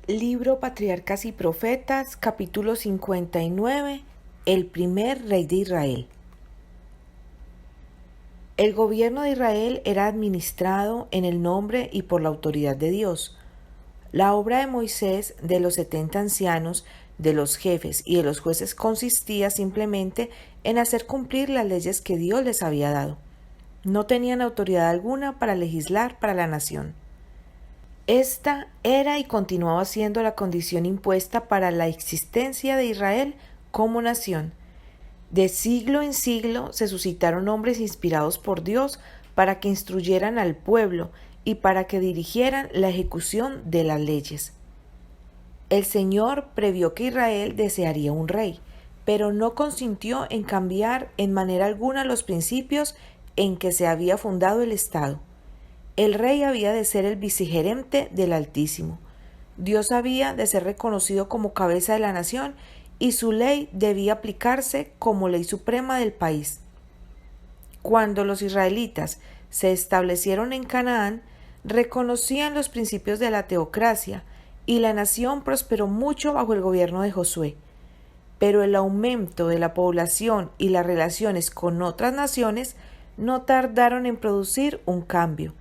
Libro Patriarcas y Profetas, capítulo 59, el primer rey de Israel. El gobierno de Israel era administrado en el nombre y por la autoridad de Dios. La obra de Moisés, de los 70 ancianos, de los jefes y de los jueces consistía simplemente en hacer cumplir las leyes que Dios les había dado. No tenían autoridad alguna para legislar para la nación. Esta era y continuaba siendo la condición impuesta para la existencia de Israel como nación. De siglo en siglo se suscitaron hombres inspirados por Dios para que instruyeran al pueblo y para que dirigieran la ejecución de las leyes. El Señor previó que Israel desearía un rey, pero no consintió en cambiar en manera alguna los principios en que se había fundado el Estado. El rey había de ser el vicegerente del Altísimo. Dios había de ser reconocido como cabeza de la nación y su ley debía aplicarse como ley suprema del país. Cuando los israelitas se establecieron en Canaán, reconocían los principios de la teocracia y la nación prosperó mucho bajo el gobierno de Josué. Pero el aumento de la población y las relaciones con otras naciones no tardaron en producir un cambio.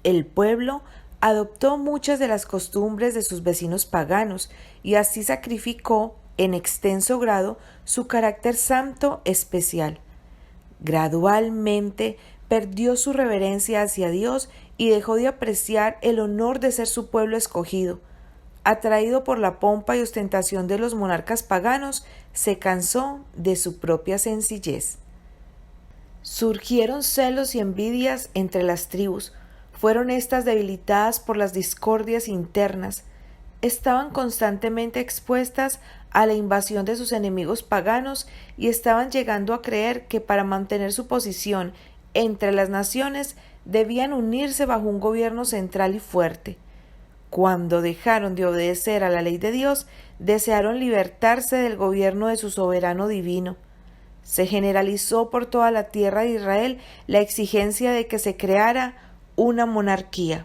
El pueblo adoptó muchas de las costumbres de sus vecinos paganos y así sacrificó en extenso grado su carácter santo especial. Gradualmente perdió su reverencia hacia Dios y dejó de apreciar el honor de ser su pueblo escogido. Atraído por la pompa y ostentación de los monarcas paganos, se cansó de su propia sencillez. Surgieron celos y envidias entre las tribus. Fueron éstas debilitadas por las discordias internas. Estaban constantemente expuestas a la invasión de sus enemigos paganos y estaban llegando a creer que para mantener su posición entre las naciones debían unirse bajo un gobierno central y fuerte. Cuando dejaron de obedecer a la ley de Dios, desearon libertarse del gobierno de su soberano divino. Se generalizó por toda la tierra de Israel la exigencia de que se creara una monarquía.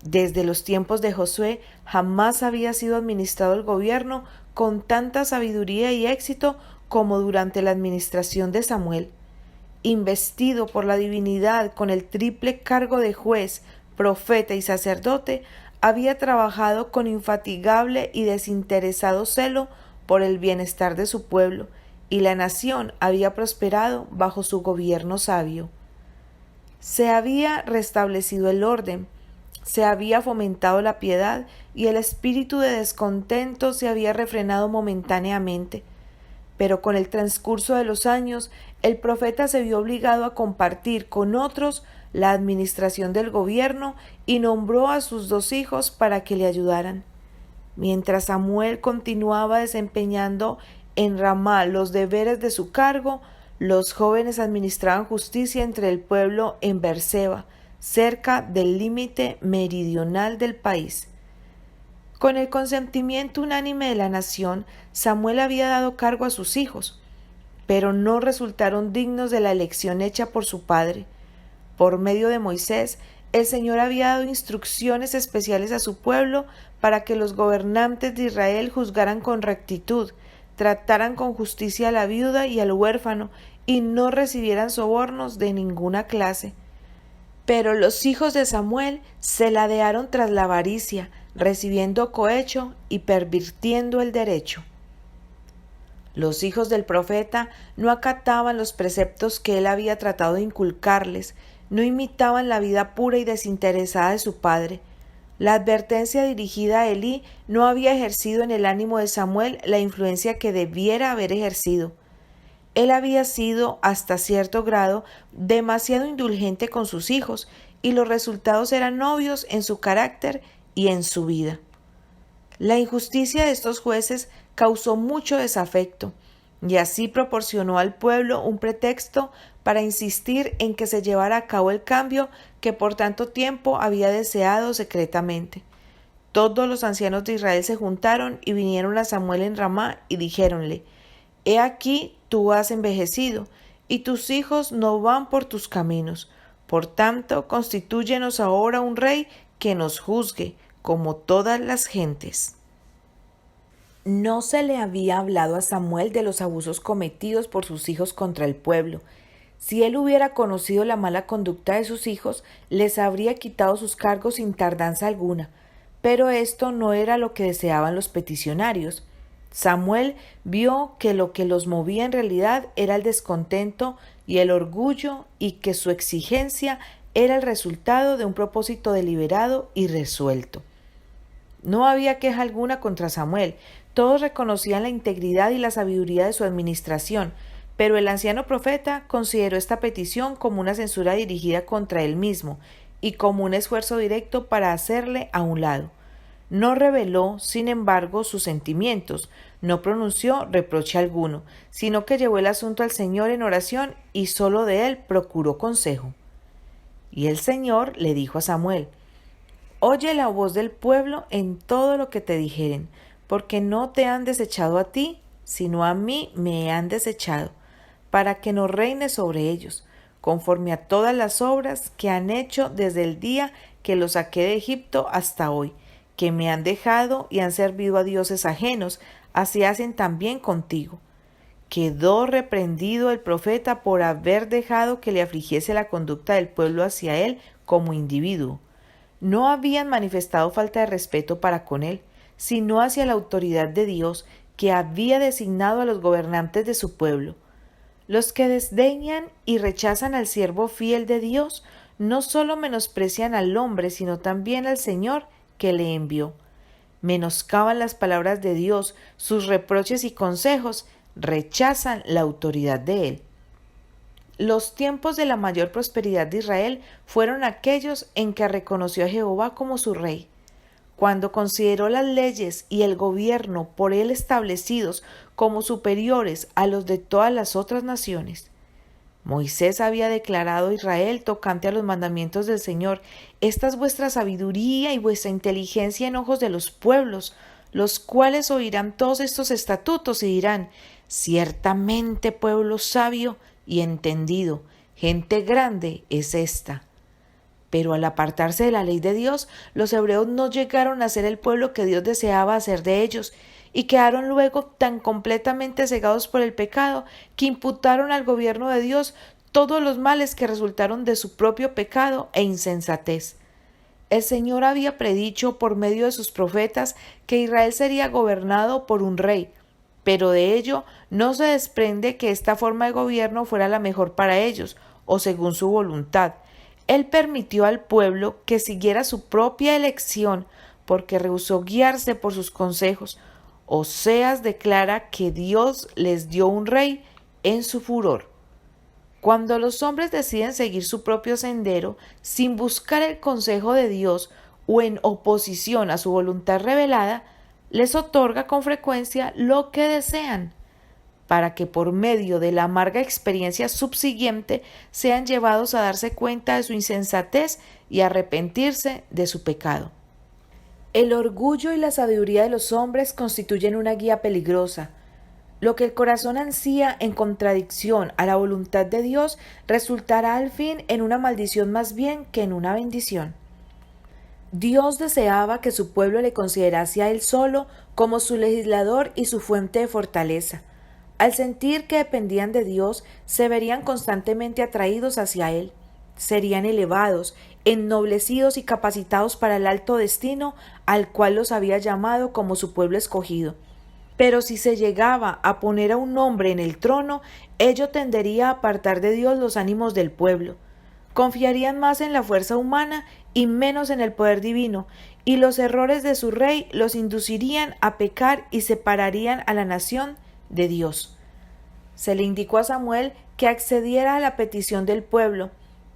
Desde los tiempos de Josué jamás había sido administrado el gobierno con tanta sabiduría y éxito como durante la administración de Samuel. Investido por la divinidad con el triple cargo de juez, profeta y sacerdote, había trabajado con infatigable y desinteresado celo por el bienestar de su pueblo, y la nación había prosperado bajo su gobierno sabio. Se había restablecido el orden, se había fomentado la piedad y el espíritu de descontento se había refrenado momentáneamente. Pero con el transcurso de los años, el profeta se vio obligado a compartir con otros la administración del gobierno y nombró a sus 2 hijos para que le ayudaran. Mientras Samuel continuaba desempeñando en Ramá los deberes de su cargo, los jóvenes administraban justicia entre el pueblo en Berseba, cerca del límite meridional del país. Con el consentimiento unánime de la nación, Samuel había dado cargo a sus hijos, pero no resultaron dignos de la elección hecha por su padre. Por medio de Moisés, el Señor había dado instrucciones especiales a su pueblo para que los gobernantes de Israel juzgaran con rectitud, trataran con justicia a la viuda y al huérfano, y no recibieran sobornos de ninguna clase. Pero los hijos de Samuel se ladearon tras la avaricia, recibiendo cohecho y pervirtiendo el derecho. Los hijos del profeta no acataban los preceptos que él había tratado de inculcarles, no imitaban la vida pura y desinteresada de su padre. La advertencia dirigida a Elí no había ejercido en el ánimo de Samuel la influencia que debiera haber ejercido. Él había sido, hasta cierto grado, demasiado indulgente con sus hijos, y los resultados eran obvios en su carácter y en su vida. La injusticia de estos jueces causó mucho desafecto, y así proporcionó al pueblo un pretexto para insistir en que se llevara a cabo el cambio que por tanto tiempo había deseado secretamente. Todos los ancianos de Israel se juntaron y vinieron a Samuel en Ramá y dijéronle: He aquí tú has envejecido, y tus hijos no van por tus caminos. Por tanto, constitúyenos ahora un rey que nos juzgue, como todas las gentes. No se le había hablado a Samuel de los abusos cometidos por sus hijos contra el pueblo. Si él hubiera conocido la mala conducta de sus hijos, les habría quitado sus cargos sin tardanza alguna. Pero esto no era lo que deseaban los peticionarios. Samuel vio que lo que los movía en realidad era el descontento y el orgullo, y que su exigencia era el resultado de un propósito deliberado y resuelto. No había queja alguna contra Samuel. Todos reconocían la integridad y la sabiduría de su administración, pero el anciano profeta consideró esta petición como una censura dirigida contra él mismo y como un esfuerzo directo para hacerle a un lado. No reveló, sin embargo, sus sentimientos, no pronunció reproche alguno, sino que llevó el asunto al Señor en oración y sólo de él procuró consejo. Y el Señor le dijo a Samuel: Oye la voz del pueblo en todo lo que te dijeren, porque no te han desechado a ti, sino a mí me han desechado, para que no reines sobre ellos, conforme a todas las obras que han hecho desde el día que los saqué de Egipto hasta hoy, que me han dejado y han servido a dioses ajenos, así hacen también contigo. Quedó reprendido el profeta por haber dejado que le afligiese la conducta del pueblo hacia él como individuo. No habían manifestado falta de respeto para con él, sino hacia la autoridad de Dios, que había designado a los gobernantes de su pueblo. Los que desdeñan y rechazan al siervo fiel de Dios no solo menosprecian al hombre, sino también al Señor que le envió. Menoscaban las palabras de Dios, sus reproches y consejos, rechazan la autoridad de él. Los tiempos de la mayor prosperidad de Israel fueron aquellos en que reconoció a Jehová como su rey. Cuando consideró las leyes y el gobierno por él establecidos como superiores a los de todas las otras naciones. Moisés había declarado a Israel tocante a los mandamientos del Señor: esta es vuestra sabiduría y vuestra inteligencia en ojos de los pueblos, los cuales oirán todos estos estatutos y dirán: ciertamente pueblo sabio y entendido, gente grande es esta. Pero al apartarse de la ley de Dios, los hebreos no llegaron a ser el pueblo que Dios deseaba hacer de ellos, y quedaron luego tan completamente cegados por el pecado que imputaron al gobierno de Dios todos los males que resultaron de su propio pecado e insensatez. El Señor había predicho por medio de sus profetas que Israel sería gobernado por un rey, pero de ello no se desprende que esta forma de gobierno fuera la mejor para ellos, o según su voluntad. Él permitió al pueblo que siguiera su propia elección, porque rehusó guiarse por sus consejos. Oseas declara que Dios les dio un rey en su furor. Cuando los hombres deciden seguir su propio sendero, sin buscar el consejo de Dios o en oposición a su voluntad revelada, les otorga con frecuencia lo que desean, para que por medio de la amarga experiencia subsiguiente sean llevados a darse cuenta de su insensatez y arrepentirse de su pecado. El orgullo y la sabiduría de los hombres constituyen una guía peligrosa. Lo que el corazón ansía en contradicción a la voluntad de Dios resultará al fin en una maldición más bien que en una bendición. Dios deseaba que su pueblo le considerase a él solo como su legislador y su fuente de fortaleza. Al sentir que dependían de Dios, se verían constantemente atraídos hacia él. Serían elevados, ennoblecidos y capacitados para el alto destino al cual los había llamado como su pueblo escogido. Pero si se llegaba a poner a un hombre en el trono, ello tendería a apartar de Dios los ánimos del pueblo. Confiarían más en la fuerza humana y menos en el poder divino, y los errores de su rey los inducirían a pecar y separarían a la nación de Dios. Se le indicó a Samuel que accediera a la petición del pueblo,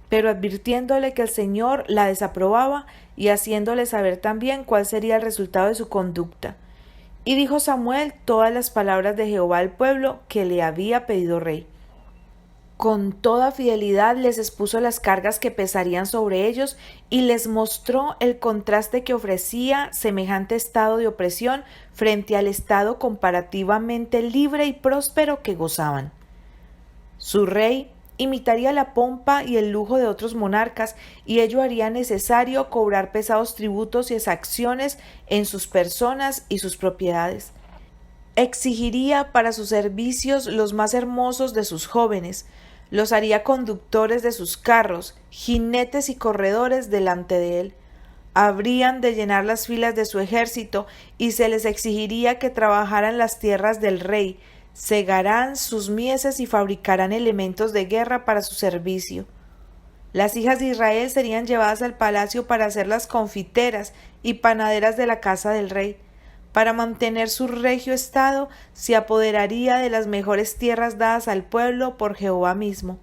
pero advirtiéndole que el Señor la desaprobaba y haciéndole saber también cuál sería el resultado de su conducta. Y dijo Samuel todas las palabras de Jehová al pueblo que le había pedido rey. Con toda fidelidad les expuso las cargas que pesarían sobre ellos y les mostró el contraste que ofrecía semejante estado de opresión frente al estado comparativamente libre y próspero que gozaban. Su rey imitaría la pompa y el lujo de otros monarcas, y ello haría necesario cobrar pesados tributos y exacciones en sus personas y sus propiedades. Exigiría para sus servicios los más hermosos de sus jóvenes, los haría conductores de sus carros, jinetes y corredores delante de él. Habrían de llenar las filas de su ejército y se les exigiría que trabajaran las tierras del rey, segarán sus mieses y fabricarán elementos de guerra para su servicio. Las hijas de Israel serían llevadas al palacio para ser las confiteras y panaderas de la casa del rey. Para mantener su regio estado, se apoderaría de las mejores tierras dadas al pueblo por Jehová mismo.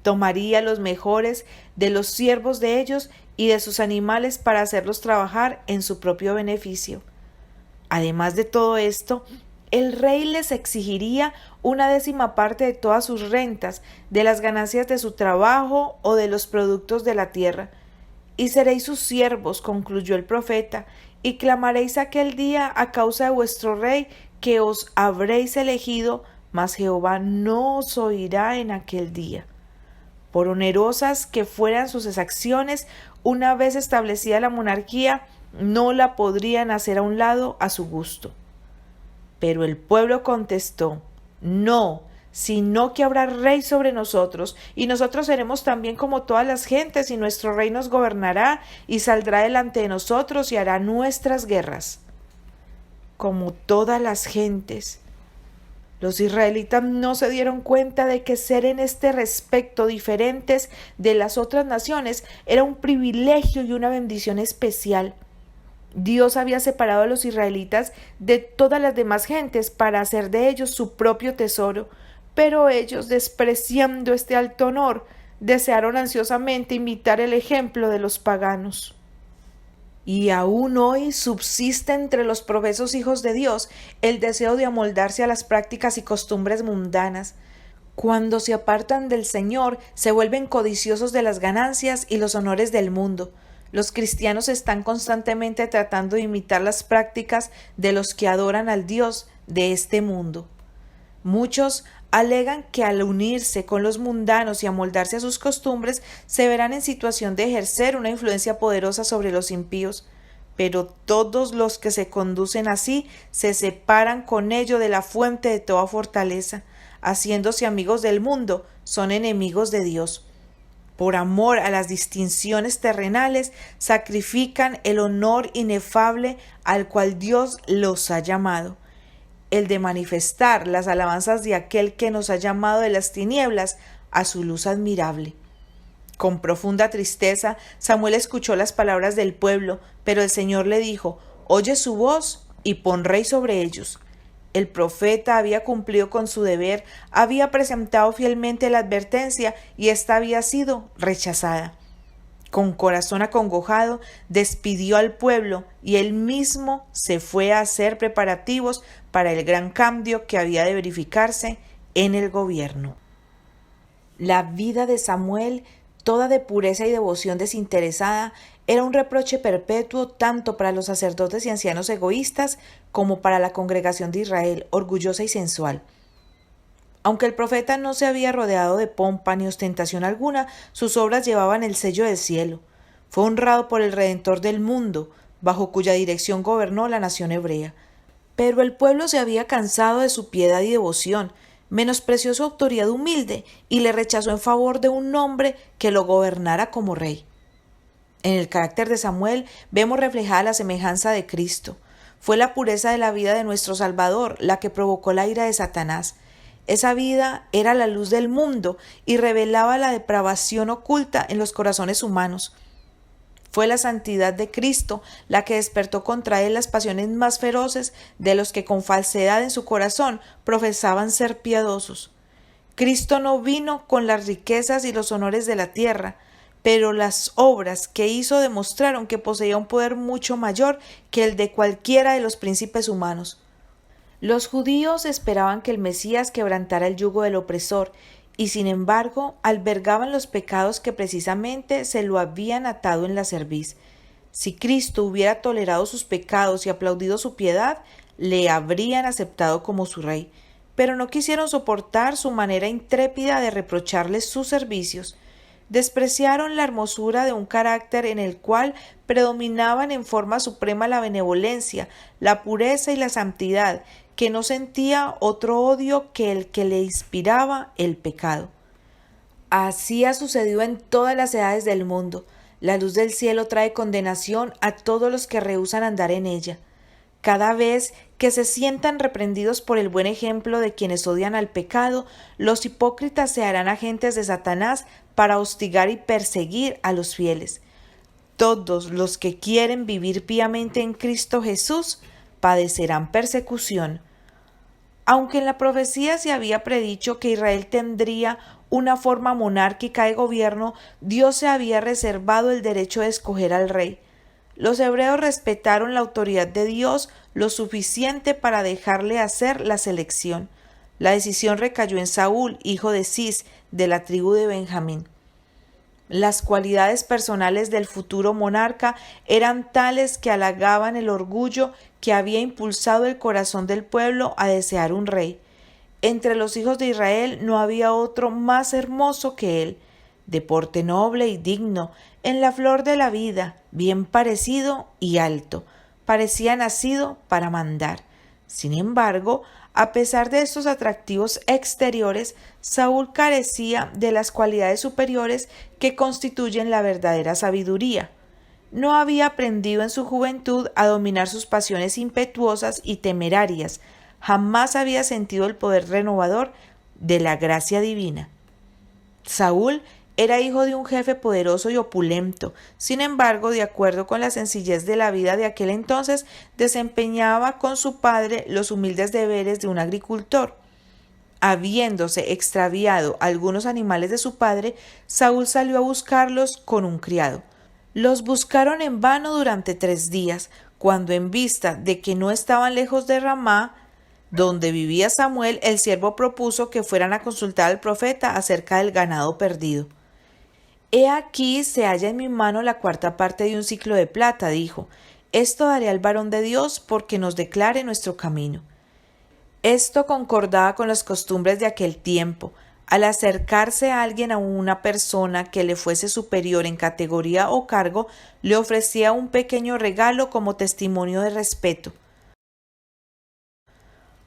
Tomaría los mejores de los siervos de ellos y de sus animales para hacerlos trabajar en su propio beneficio. Además de todo esto, el rey les exigiría una 10ª parte de todas sus rentas, de las ganancias de su trabajo o de los productos de la tierra. Y seréis sus siervos, concluyó el profeta, y clamaréis aquel día a causa de vuestro rey, que os habréis elegido, mas Jehová no os oirá en aquel día. Por onerosas que fueran sus exacciones, una vez establecida la monarquía, no la podrían hacer a un lado a su gusto. Pero el pueblo contestó: no, sino que habrá rey sobre nosotros, y nosotros seremos también como todas las gentes, y nuestro rey nos gobernará, y saldrá delante de nosotros, y hará nuestras guerras. Como todas las gentes, los israelitas no se dieron cuenta de que ser en este respecto diferentes de las otras naciones era un privilegio y una bendición especial. Dios había separado a los israelitas de todas las demás gentes para hacer de ellos su propio tesoro, pero ellos, despreciando este alto honor, desearon ansiosamente imitar el ejemplo de los paganos. Y aún hoy subsiste entre los profesos hijos de Dios el deseo de amoldarse a las prácticas y costumbres mundanas. Cuando se apartan del Señor, se vuelven codiciosos de las ganancias y los honores del mundo. Los cristianos están constantemente tratando de imitar las prácticas de los que adoran al Dios de este mundo. Muchos alegan que al unirse con los mundanos y amoldarse a sus costumbres, se verán en situación de ejercer una influencia poderosa sobre los impíos. Pero todos los que se conducen así se separan con ello de la fuente de toda fortaleza. Haciéndose amigos del mundo, son enemigos de Dios. Por amor a las distinciones terrenales, sacrifican el honor inefable al cual Dios los ha llamado, el de manifestar las alabanzas de aquel que nos ha llamado de las tinieblas a su luz admirable. Con profunda tristeza, Samuel escuchó las palabras del pueblo, pero el Señor le dijo: «Oye su voz y pon rey sobre ellos». El profeta había cumplido con su deber, había presentado fielmente la advertencia y ésta había sido rechazada. Con corazón acongojado, despidió al pueblo y él mismo se fue a hacer preparativos para el gran cambio que había de verificarse en el gobierno. La vida de Samuel, toda de pureza y devoción desinteresada, era un reproche perpetuo tanto para los sacerdotes y ancianos egoístas como para la congregación de Israel, orgullosa y sensual. Aunque el profeta no se había rodeado de pompa ni ostentación alguna, sus obras llevaban el sello del cielo. Fue honrado por el Redentor del mundo, bajo cuya dirección gobernó la nación hebrea. Pero el pueblo se había cansado de su piedad y devoción, menospreció su autoridad humilde y le rechazó en favor de un hombre que lo gobernara como rey. En el carácter de Samuel vemos reflejada la semejanza de Cristo. Fue la pureza de la vida de nuestro Salvador la que provocó la ira de Satanás. Esa vida era la luz del mundo y revelaba la depravación oculta en los corazones humanos. Fue la santidad de Cristo la que despertó contra él las pasiones más feroces de los que con falsedad en su corazón profesaban ser piadosos. Cristo no vino con las riquezas y los honores de la tierra, pero las obras que hizo demostraron que poseía un poder mucho mayor que el de cualquiera de los príncipes humanos. Los judíos esperaban que el Mesías quebrantara el yugo del opresor, y sin embargo albergaban los pecados que precisamente se lo habían atado en la cerviz. Si Cristo hubiera tolerado sus pecados y aplaudido su piedad, le habrían aceptado como su rey. pero no quisieron soportar su manera intrépida de reprocharles sus servicios. Despreciaron la hermosura de un carácter en el cual predominaban en forma suprema la benevolencia, la pureza y la santidad, que no sentía otro odio que el que le inspiraba el pecado. Así ha sucedido en todas las edades del mundo. La luz del cielo trae condenación a todos los que rehúsan andar en ella. Cada vez que se sientan reprendidos por el buen ejemplo de quienes odian al pecado, los hipócritas se harán agentes de Satanás para hostigar y perseguir a los fieles. Todos los que quieren vivir piamente en Cristo Jesús padecerán persecución. Aunque en la profecía se había predicho que Israel tendría una forma monárquica de gobierno, Dios se había reservado el derecho de escoger al rey. Los hebreos respetaron la autoridad de Dios lo suficiente para dejarle hacer la selección. La decisión recayó en Saúl, hijo de Cis, de la tribu de Benjamín. Las cualidades personales del futuro monarca eran tales que halagaban el orgullo que había impulsado el corazón del pueblo a desear un rey. Entre los hijos de Israel no había otro más hermoso que él, de porte noble y digno, en la flor de la vida, bien parecido y alto, parecía nacido para mandar. Sin embargo, a pesar de estos atractivos exteriores, Saúl carecía de las cualidades superiores que constituyen la verdadera sabiduría. No había aprendido en su juventud a dominar sus pasiones impetuosas y temerarias, jamás había sentido el poder renovador de la gracia divina. Saúl era hijo de un jefe poderoso y opulento. Sin embargo, de acuerdo con la sencillez de la vida de aquel entonces, desempeñaba con su padre los humildes deberes de un agricultor. Habiéndose extraviado algunos animales de su padre, Saúl salió a buscarlos con un criado. Los buscaron en vano durante 3 días, cuando en vista de que no estaban lejos de Ramá, donde vivía Samuel, el siervo propuso que fueran a consultar al profeta acerca del ganado perdido. «He aquí se halla en mi mano la 4ª parte de un siclo de plata», dijo. «Esto daré al varón de Dios porque nos declare nuestro camino». Esto concordaba con las costumbres de aquel tiempo. Al acercarse a alguien, a una persona que le fuese superior en categoría o cargo, le ofrecía un pequeño regalo como testimonio de respeto.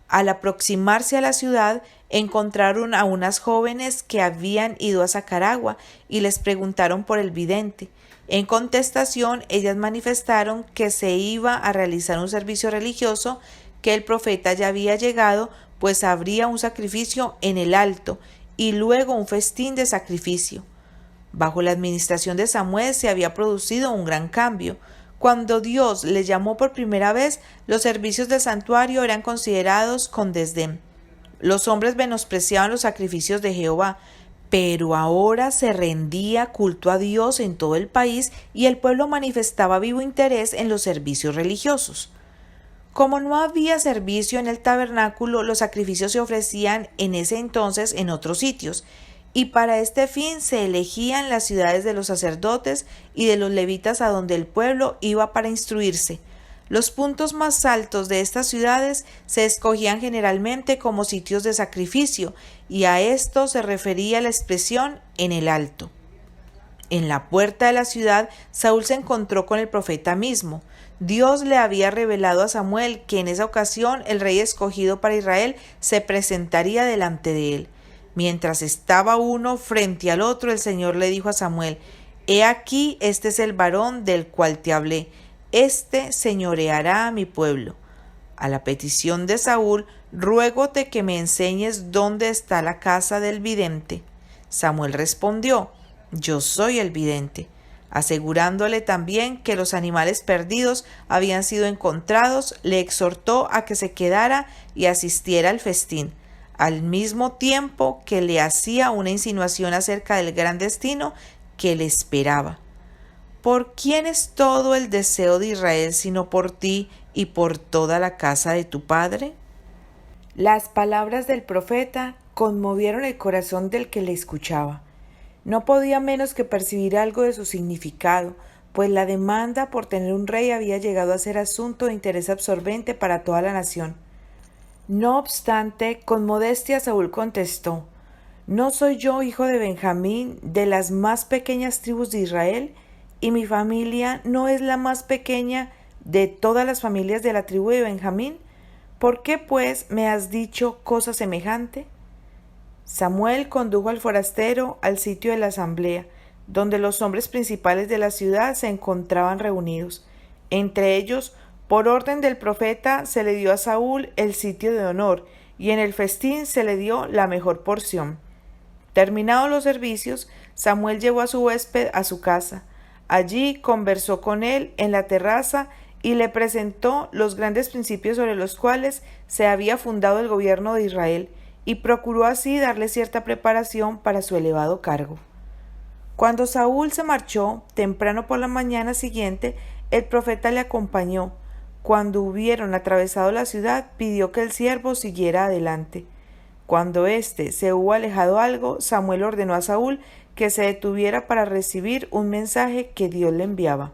Al aproximarse a la ciudad, encontraron a unas jóvenes que habían ido a sacar agua y les preguntaron por el vidente. En contestación, ellas manifestaron que se iba a realizar un servicio religioso, que el profeta ya había llegado, pues habría un sacrificio en el alto y luego un festín de sacrificio. Bajo la administración de Samuel se había producido un gran cambio. Cuando Dios le llamó por primera vez, los servicios del santuario eran considerados con desdén. Los hombres menospreciaban los sacrificios de Jehová, pero ahora se rendía culto a Dios en todo el país y el pueblo manifestaba vivo interés en los servicios religiosos. Como no había servicio en el tabernáculo, los sacrificios se ofrecían en ese entonces en otros sitios, y para este fin se elegían las ciudades de los sacerdotes y de los levitas a donde el pueblo iba para instruirse. Los puntos más altos de estas ciudades se escogían generalmente como sitios de sacrificio, y a esto se refería la expresión «en el alto». En la puerta de la ciudad, Saúl se encontró con el profeta mismo. Dios le había revelado a Samuel que en esa ocasión el rey escogido para Israel se presentaría delante de él. Mientras estaba uno frente al otro, el Señor le dijo a Samuel: «He aquí, este es el varón del cual te hablé. Este señoreará a mi pueblo». A la petición de Saúl: «Ruégote que me enseñes dónde está la casa del vidente». Samuel respondió: «Yo soy el vidente», asegurándole también que los animales perdidos habían sido encontrados. Le exhortó a que se quedara y asistiera al festín, al mismo tiempo que le hacía una insinuación acerca del gran destino que le esperaba. ¿Por quién es todo el deseo de Israel sino por ti y por toda la casa de tu padre? Las palabras del profeta conmovieron el corazón del que le escuchaba. No podía menos que percibir algo de su significado, pues la demanda por tener un rey había llegado a ser asunto de interés absorbente para toda la nación. No obstante, con modestia Saúl contestó: ¿No soy yo hijo de Benjamín, de las más pequeñas tribus de Israel? ¿Y mi familia no es la más pequeña de todas las familias de la tribu de Benjamín? ¿Por qué, pues, me has dicho cosa semejante? Samuel condujo al forastero al sitio de la asamblea, donde los hombres principales de la ciudad se encontraban reunidos. Entre ellos, por orden del profeta, se le dio a Saúl el sitio de honor, y en el festín se le dio la mejor porción. Terminados los servicios, Samuel llevó a su huésped a su casa. Allí conversó con él en la terraza y le presentó los grandes principios sobre los cuales se había fundado el gobierno de Israel, y procuró así darle cierta preparación para su elevado cargo. Cuando Saúl se marchó, temprano por la mañana siguiente, el profeta le acompañó. Cuando hubieron atravesado la ciudad, pidió que el siervo siguiera adelante. Cuando éste se hubo alejado algo, Samuel ordenó a Saúl que se detuviera para recibir un mensaje que Dios le enviaba.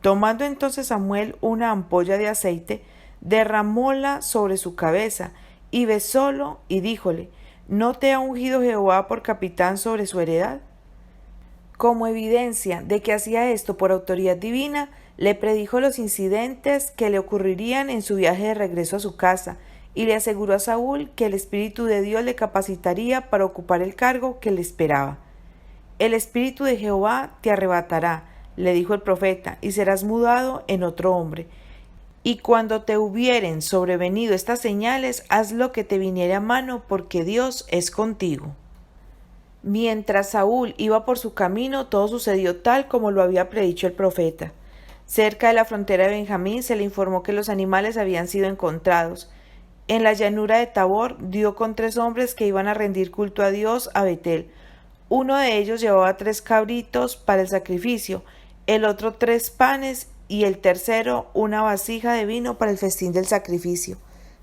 Tomando entonces Samuel una ampolla de aceite, derramóla sobre su cabeza, y besólo, y díjole: ¿No te ha ungido Jehová por capitán sobre su heredad? Como evidencia de que hacía esto por autoridad divina, le predijo los incidentes que le ocurrirían en su viaje de regreso a su casa, y le aseguró a Saúl que el Espíritu de Dios le capacitaría para ocupar el cargo que le esperaba. El Espíritu de Jehová te arrebatará, le dijo el profeta, y serás mudado en otro hombre. Y cuando te hubieren sobrevenido estas señales, haz lo que te viniere a mano, porque Dios es contigo. Mientras Saúl iba por su camino, todo sucedió tal como lo había predicho el profeta. Cerca de la frontera de Benjamín se le informó que los animales habían sido encontrados. En la llanura de Tabor dio con 3 hombres que iban a rendir culto a Dios a Betel. Uno de ellos llevaba 3 cabritos para el sacrificio, el otro 3 panes y el tercero una vasija de vino para el festín del sacrificio.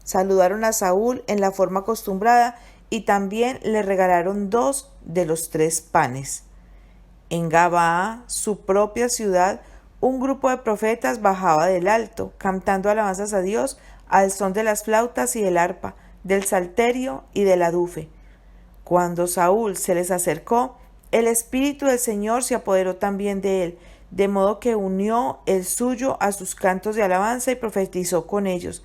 Saludaron a Saúl en la forma acostumbrada y también le regalaron 2 de los 3 panes. En Gabaa, su propia ciudad, un grupo de profetas bajaba del alto, cantando alabanzas a Dios al son de las flautas y del arpa, del salterio y del adufe. Cuando Saúl se les acercó, el Espíritu del Señor se apoderó también de él, de modo que unió el suyo a sus cantos de alabanza y profetizó con ellos.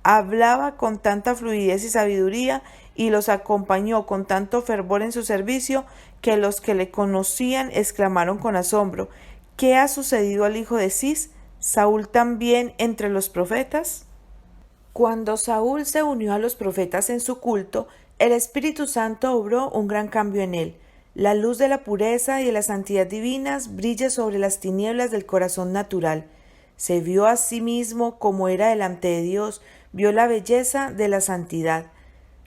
Hablaba con tanta fluidez y sabiduría y los acompañó con tanto fervor en su servicio que los que le conocían exclamaron con asombro: ¿Qué ha sucedido al hijo de Cis? ¿Saúl también entre los profetas? Cuando Saúl se unió a los profetas en su culto, el Espíritu Santo obró un gran cambio en él. La luz de la pureza y de la santidad divinas brilla sobre las tinieblas del corazón natural. Se vio a sí mismo como era delante de Dios, vio la belleza de la santidad.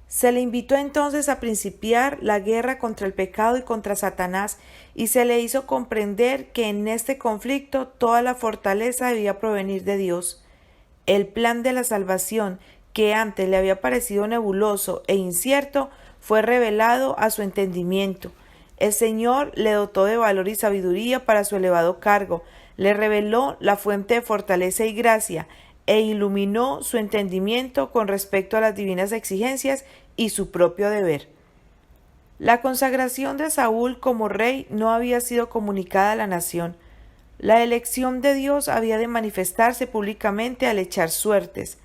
Se le invitó entonces a principiar la guerra contra el pecado y contra Satanás, y se le hizo comprender que en este conflicto toda la fortaleza debía provenir de Dios. El plan de la salvación, que antes le había parecido nebuloso e incierto, fue revelado a su entendimiento. El Señor le dotó de valor y sabiduría para su elevado cargo, le reveló la fuente de fortaleza y gracia, e iluminó su entendimiento con respecto a las divinas exigencias y su propio deber. La consagración de Saúl como rey no había sido comunicada a la nación. La elección de Dios había de manifestarse públicamente al echar suertes.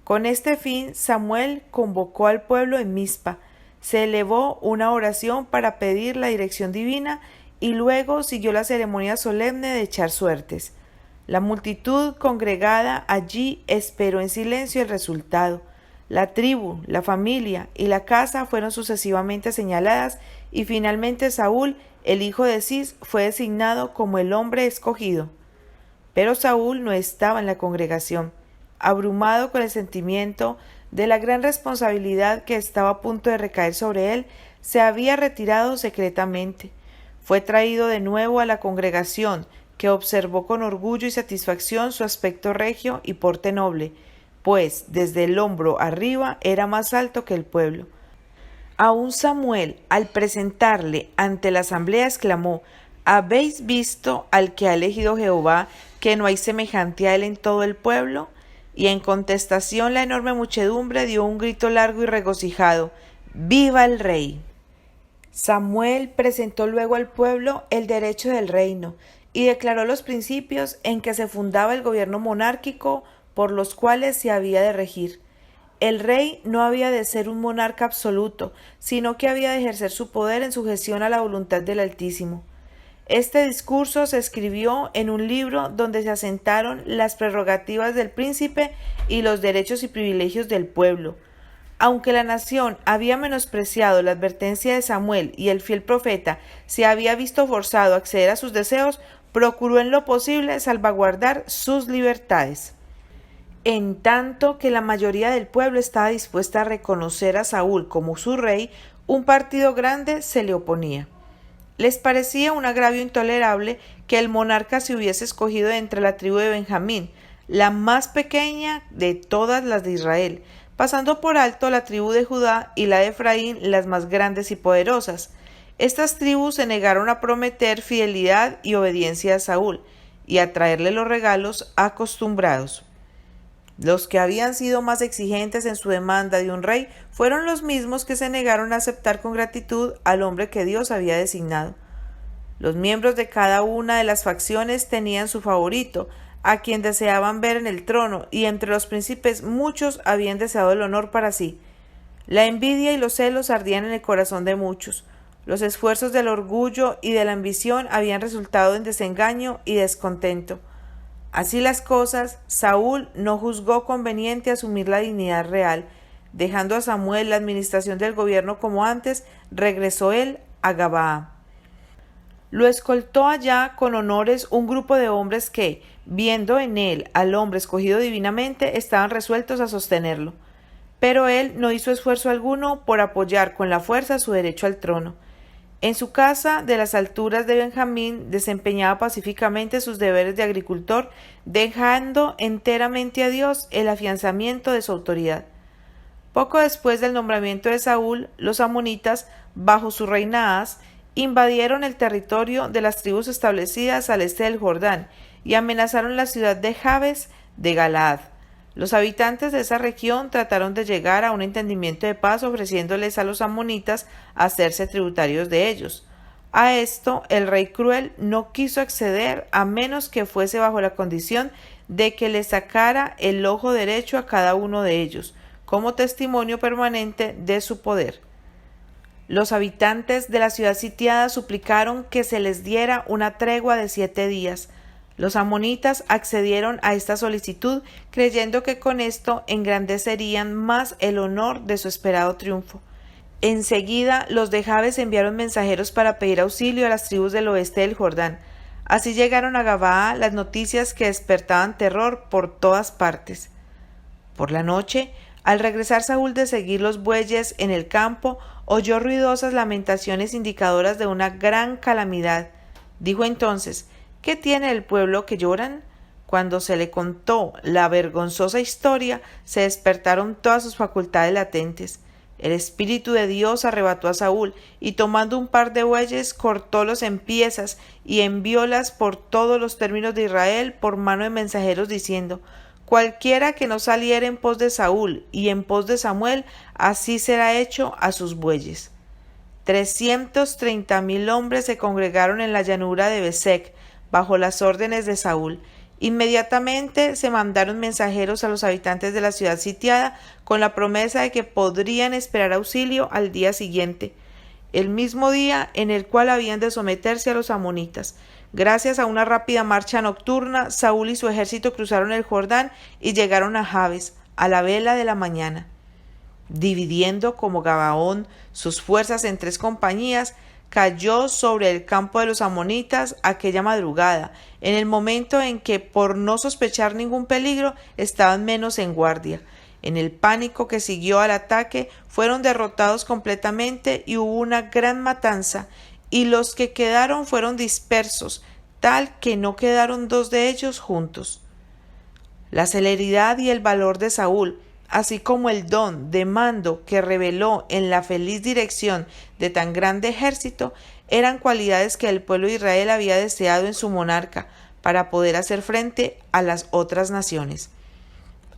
Con este fin, Samuel convocó al pueblo en Mizpa. Se elevó una oración para pedir la dirección divina y luego siguió la ceremonia solemne de echar suertes. La multitud congregada allí esperó en silencio el resultado. La tribu, la familia y la casa fueron sucesivamente señaladas y finalmente Saúl, el hijo de Cis, fue designado como el hombre escogido. Pero Saúl no estaba en la congregación. Abrumado con el sentimiento de la gran responsabilidad que estaba a punto de recaer sobre él, se había retirado secretamente. Fue traído de nuevo a la congregación, que observó con orgullo y satisfacción su aspecto regio y porte noble, pues desde el hombro arriba era más alto que el pueblo. Aun Samuel, al presentarle ante la asamblea, exclamó: ¿Habéis visto al que ha elegido Jehová, que no hay semejante a él en todo el pueblo? y en contestación la enorme muchedumbre dio un grito largo y regocijado: ¡Viva el rey! Samuel presentó luego al pueblo el derecho del reino y declaró los principios en que se fundaba el gobierno monárquico por los cuales se había de regir. El rey no había de ser un monarca absoluto, sino que había de ejercer su poder en sujeción a la voluntad del Altísimo. Este discurso se escribió en un libro donde se asentaron las prerrogativas del príncipe y los derechos y privilegios del pueblo. Aunque la nación había menospreciado la advertencia de Samuel y el fiel profeta se había visto forzado a acceder a sus deseos, procuró en lo posible salvaguardar sus libertades. En tanto que la mayoría del pueblo estaba dispuesta a reconocer a Saúl como su rey, un partido grande se le oponía. Les parecía un agravio intolerable que el monarca se hubiese escogido de entre la tribu de Benjamín, la más pequeña de todas las de Israel, pasando por alto la tribu de Judá y la de Efraín, las más grandes y poderosas. Estas tribus se negaron a prometer fidelidad y obediencia a Saúl, y a traerle los regalos acostumbrados. Los que habían sido más exigentes en su demanda de un rey fueron los mismos que se negaron a aceptar con gratitud al hombre que Dios había designado. Los miembros de cada una de las facciones tenían su favorito, a quien deseaban ver en el trono, y entre los príncipes muchos habían deseado el honor para sí. La envidia y los celos ardían en el corazón de muchos. Los esfuerzos del orgullo y de la ambición habían resultado en desengaño y descontento. Así las cosas, Saúl no juzgó conveniente asumir la dignidad real. Dejando a Samuel la administración del gobierno como antes, regresó él a Gabaa. Lo escoltó allá con honores un grupo de hombres que, viendo en él al hombre escogido divinamente, estaban resueltos a sostenerlo. Pero él no hizo esfuerzo alguno por apoyar con la fuerza su derecho al trono. En su casa de las alturas de Benjamín desempeñaba pacíficamente sus deberes de agricultor, dejando enteramente a Dios el afianzamiento de su autoridad. Poco después del nombramiento de Saúl, los amonitas, bajo su reina Ahaz, invadieron el territorio de las tribus establecidas al este del Jordán y amenazaron la ciudad de Jabes de Galaad. Los habitantes de esa región trataron de llegar a un entendimiento de paz ofreciéndoles a los amonitas hacerse tributarios de ellos. A esto el rey cruel no quiso acceder a menos que fuese bajo la condición de que le sacara el ojo derecho a cada uno de ellos, como testimonio permanente de su poder. Los habitantes de la ciudad sitiada suplicaron que se les diera una tregua de 7 días. Los amonitas accedieron a esta solicitud, creyendo que con esto engrandecerían más el honor de su esperado triunfo. Enseguida los de Jabes enviaron mensajeros para pedir auxilio a las tribus del oeste del Jordán. Así llegaron a Gabaa las noticias que despertaban terror por todas partes. Por la noche, al regresar Saúl de seguir los bueyes en el campo, oyó ruidosas lamentaciones indicadoras de una gran calamidad. Dijo entonces: ¿Qué tiene el pueblo que lloran? Cuando se le contó la vergonzosa historia, se despertaron todas sus facultades latentes. El Espíritu de Dios arrebató a Saúl, y tomando un par de bueyes, cortólos en piezas, y enviólas por todos los términos de Israel por mano de mensajeros, diciendo: Cualquiera que no saliere en pos de Saúl y en pos de Samuel, así será hecho a sus bueyes. 330,000 hombres se congregaron en la llanura de Besec, bajo las órdenes de Saúl. Inmediatamente se mandaron mensajeros a los habitantes de la ciudad sitiada con la promesa de que podrían esperar auxilio al día siguiente, el mismo día en el cual habían de someterse a los amonitas. Gracias a una rápida marcha nocturna, Saúl y su ejército cruzaron el Jordán y llegaron a Jabes a la vela de la mañana. Dividiendo como Gabaón sus fuerzas en 3 compañías, cayó sobre el campo de los amonitas aquella madrugada, en el momento en que, por no sospechar ningún peligro, estaban menos en guardia. En el pánico que siguió al ataque, fueron derrotados completamente y hubo una gran matanza, y los que quedaron fueron dispersos, tal que no quedaron 2 de ellos juntos. La celeridad y el valor de Saúl, así como el don de mando que reveló en la feliz dirección de tan grande ejército, eran cualidades que el pueblo de Israel había deseado en su monarca para poder hacer frente a las otras naciones.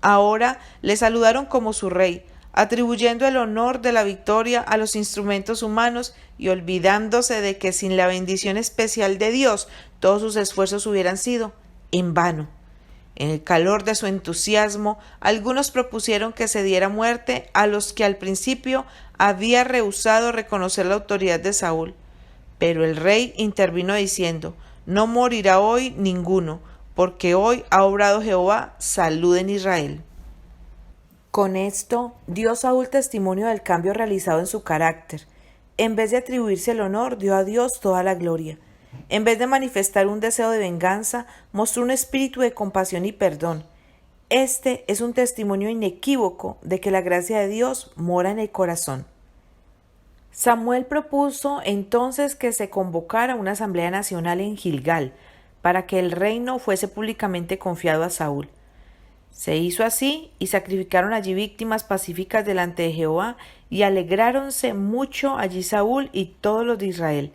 Ahora le saludaron como su rey, atribuyendo el honor de la victoria a los instrumentos humanos y olvidándose de que sin la bendición especial de Dios todos sus esfuerzos hubieran sido en vano. En el calor de su entusiasmo, algunos propusieron que se diera muerte a los que al principio había rehusado reconocer la autoridad de Saúl. Pero el rey intervino diciendo: no morirá hoy ninguno, porque hoy ha obrado Jehová salud en Israel. Con esto dio Saúl testimonio del cambio realizado en su carácter. En vez de atribuirse el honor, dio a Dios toda la gloria. En vez de manifestar un deseo de venganza, mostró un espíritu de compasión y perdón. Este es un testimonio inequívoco de que la gracia de Dios mora en el corazón. Samuel propuso entonces que se convocara una asamblea nacional en Gilgal, para que el reino fuese públicamente confiado a Saúl. Se hizo así, y sacrificaron allí víctimas pacíficas delante de Jehová, y alegráronse mucho allí Saúl y todos los de Israel.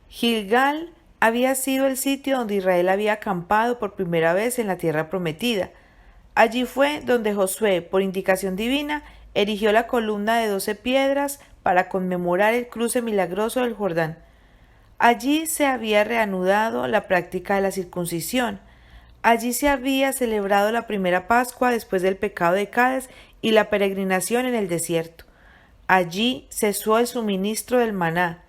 Gilgal había sido el sitio donde Israel había acampado por primera vez en la tierra prometida. Allí fue donde Josué, por indicación divina, erigió la columna de 12 piedras para conmemorar el cruce milagroso del Jordán. Allí se había reanudado la práctica de la circuncisión. Allí se había celebrado la primera Pascua después del pecado de Cades y la peregrinación en el desierto. Allí cesó el suministro del maná.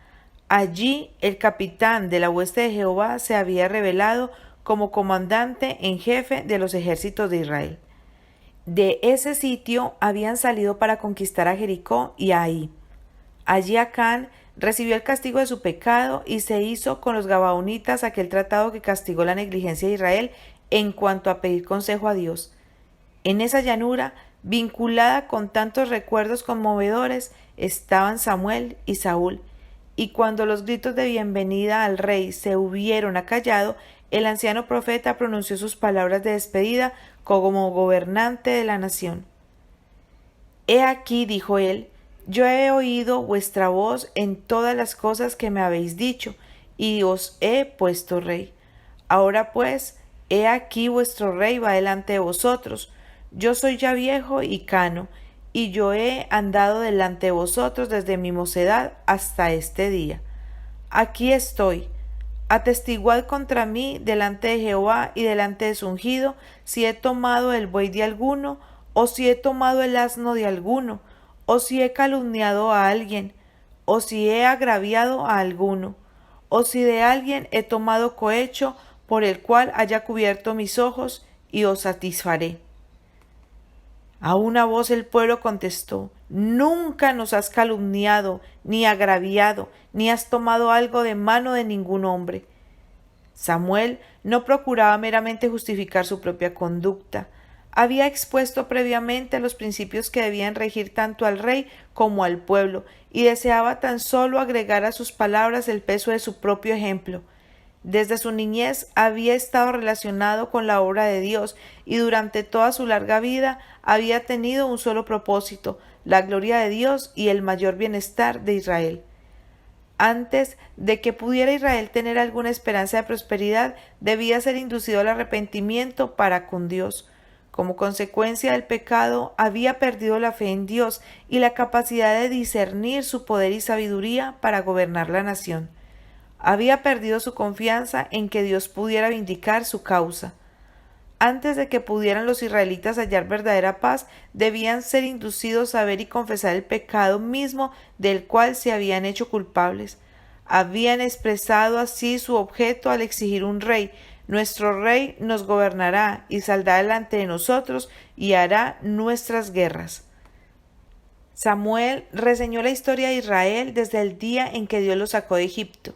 Allí el capitán de la hueste de Jehová se había revelado como comandante en jefe de los ejércitos de Israel. De ese sitio habían salido para conquistar a Jericó y a Ahí. Allí Acán recibió el castigo de su pecado y se hizo con los gabaonitas aquel tratado que castigó la negligencia de Israel en cuanto a pedir consejo a Dios. En esa llanura, vinculada con tantos recuerdos conmovedores, estaban Samuel y Saúl, y cuando los gritos de bienvenida al rey se hubieron acallado, el anciano profeta pronunció sus palabras de despedida como gobernante de la nación. He aquí, dijo él, yo he oído vuestra voz en todas las cosas que me habéis dicho, y os he puesto rey. Ahora pues, he aquí vuestro rey va delante de vosotros. Yo soy ya viejo y cano, y yo he andado delante de vosotros desde mi mocedad hasta este día. Aquí estoy. Atestiguad contra mí delante de Jehová y delante de su ungido, si he tomado el buey de alguno, o si he tomado el asno de alguno, o si he calumniado a alguien, o si he agraviado a alguno, o si de alguien he tomado cohecho por el cual haya cubierto mis ojos, y os satisfaré. A una voz el pueblo contestó: nunca nos has calumniado, ni agraviado, ni has tomado algo de mano de ningún hombre. Samuel no procuraba meramente justificar su propia conducta. Había expuesto previamente los principios que debían regir tanto al rey como al pueblo, y deseaba tan solo agregar a sus palabras el peso de su propio ejemplo. Desde su niñez había estado relacionado con la obra de Dios y durante toda su larga vida había tenido un solo propósito: la gloria de Dios y el mayor bienestar de Israel. Antes de que pudiera Israel tener alguna esperanza de prosperidad, debía ser inducido al arrepentimiento para con Dios. Como consecuencia del pecado, había perdido la fe en Dios y la capacidad de discernir su poder y sabiduría para gobernar la nación. Había perdido su confianza en que Dios pudiera vindicar su causa. Antes de que pudieran los israelitas hallar verdadera paz, debían ser inducidos a ver y confesar el pecado mismo del cual se habían hecho culpables. Habían expresado así su objeto al exigir un rey: nuestro rey nos gobernará y saldrá delante de nosotros y hará nuestras guerras. Samuel reseñó la historia de Israel desde el día en que Dios los sacó de Egipto.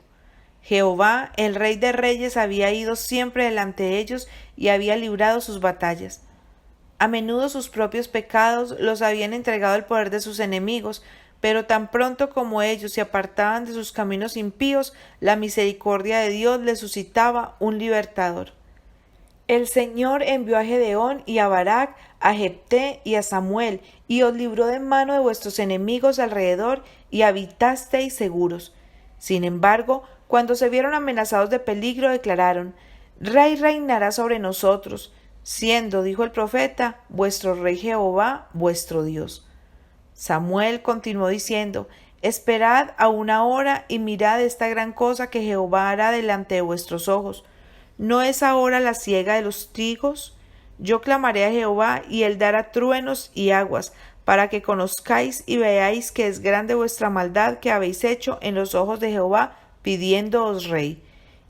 Jehová, el Rey de Reyes, había ido siempre delante de ellos y había librado sus batallas. A menudo sus propios pecados los habían entregado al poder de sus enemigos, pero tan pronto como ellos se apartaban de sus caminos impíos, la misericordia de Dios les suscitaba un libertador. El Señor envió a Gedeón y a Barak, a Jefté y a Samuel, y os libró de mano de vuestros enemigos alrededor, y habitasteis seguros. Sin embargo, cuando se vieron amenazados de peligro, declararon: Rey reinará sobre nosotros. siendo, dijo el profeta, vuestro rey Jehová, vuestro Dios. Samuel continuó diciendo, esperad aún ahora y mirad esta gran cosa que Jehová hará delante de vuestros ojos. ¿No es ahora la siega de los trigos? Yo clamaré a Jehová, y él dará truenos y aguas, para que conozcáis y veáis que es grande vuestra maldad que habéis hecho en los ojos de Jehová, pidiéndoos rey.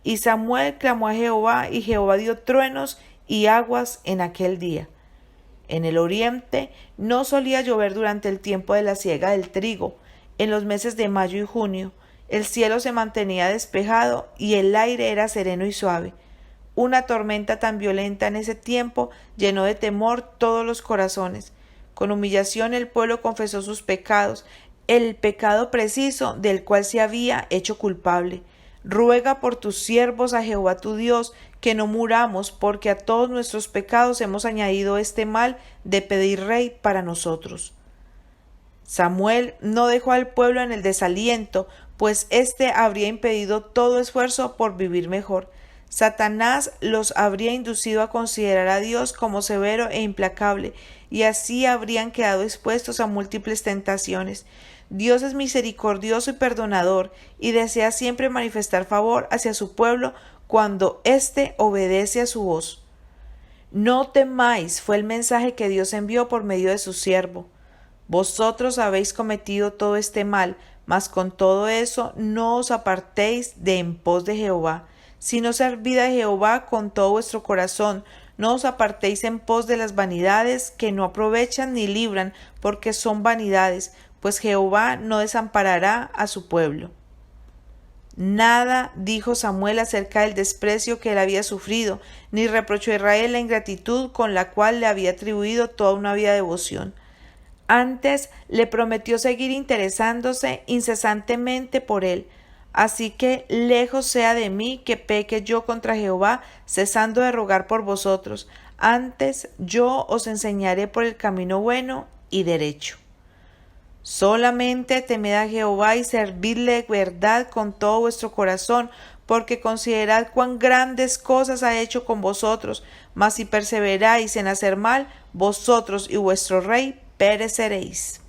Y Samuel clamó a Jehová, y Jehová dio truenos y aguas en aquel día. En el oriente no solía llover durante el tiempo de la siega del trigo. En los meses de mayo y junio, el cielo se mantenía despejado y el aire era sereno y suave. Una tormenta tan violenta en ese tiempo llenó de temor todos los corazones. Con humillación el pueblo confesó sus pecados, el pecado preciso del cual se había hecho culpable. Ruega por tus siervos a Jehová tu Dios, que no muramos, porque a todos nuestros pecados hemos añadido este mal de pedir rey para nosotros. Samuel no dejó al pueblo en el desaliento, pues éste habría impedido todo esfuerzo por vivir mejor. Satanás los habría inducido a considerar a Dios como severo e implacable, y así habrían quedado expuestos a múltiples tentaciones. Dios es misericordioso y perdonador, y desea siempre manifestar favor hacia su pueblo cuando éste obedece a su voz. No temáis, fue el mensaje que Dios envió por medio de su siervo. Vosotros habéis cometido todo este mal, mas con todo eso no os apartéis de en pos de Jehová, sino servid a Jehová con todo vuestro corazón. No os apartéis en pos de las vanidades que no aprovechan ni libran, porque son vanidades, pues Jehová no desamparará a su pueblo. Nada dijo Samuel acerca del desprecio que él había sufrido, ni reprochó a Israel la ingratitud con la cual le había atribuido toda una vida de devoción. Antes le prometió seguir interesándose incesantemente por él. Así que lejos sea de mí que peque yo contra Jehová, cesando de rogar por vosotros. Antes yo os enseñaré por el camino bueno y derecho. Solamente temed a Jehová y servidle de verdad con todo vuestro corazón, porque considerad cuán grandes cosas ha hecho con vosotros. Mas si perseveráis en hacer mal, vosotros y vuestro rey pereceréis.